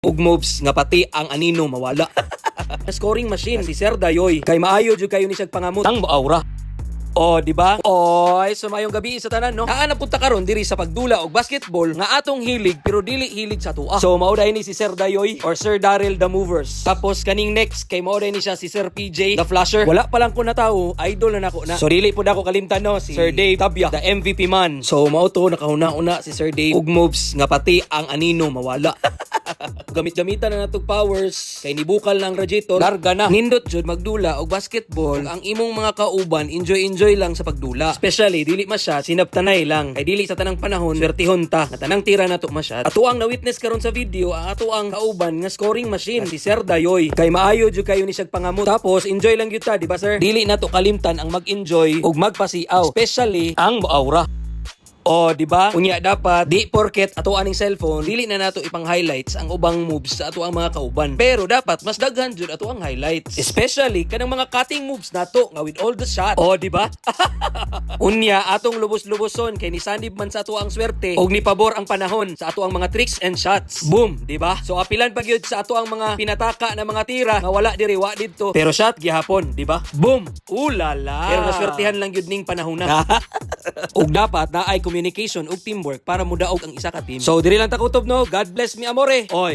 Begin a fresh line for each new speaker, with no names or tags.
ug moves nga pati ang anino mawala. Scoring machine si Sir Dayoy kay maayo jud kayo ni siyang pangamot ang aura. O, di ba? Oy, sumayong gabi sa tanan, no? Naanap punta karon diri sa pagdula og basketball nga atong hilig pero dili hilig sa tua. So mao dai ni si Sir Dayoy or Sir Daryl the Movers. Tapos kaning next kay mao dai ni siya si Sir PJ the Flasher. Wala pa lang ko na tao, idol na nako na. So dili pud ako kalimtan no si Sir Dave Tabia, the MVP man. So mao to nakahuna-una si Sir Dave ug moves nga pati ang anino mawala. Gamit-gamitan na natog powers kay nibukal ng radiator larga na nindot jud magdula og basketball ang imong mga kauban enjoy lang sa pagdula, especially dili masyad sinabtanay lang kay dili sa tanang panahon swertihon ta nga tanang tira nato masyad. Ato ang na-witness karon sa video ang ato ang kauban nga scoring machine si Sir Dayoy kay maayo jud kayo ni siyang pangamot. Tapos enjoy lang gyud ta, di ba sir? Dili nato kalimtan ang mag-enjoy ug magpasiaw, especially ang aura. O, di ba? Unya dapat di porket ato aning cellphone dili na nato ipang highlights ang ubang moves sa ato ang mga kauban. Pero dapat mas daghan jud ato ang highlights, especially kanang mga cutting moves nato nga with all the shot. O, di ba? Unya atong lubos-luboson kay ni sanib man sa ato ang swerte og ni pabor ang panahon sa ato ang mga tricks and shots. Boom, di ba? So apilan pa gyud sa ato ang mga pinataka na mga tira nga wala diri wa didto. Pero shot gihapon, di ba? Boom. Ulala. Pero naswertihan lang gyud ning panahon na. Ug dapat na ay communication ug teamwork para mudaog ang isa ka team. So diri lang ta kutob no. God bless mi amore. Oy.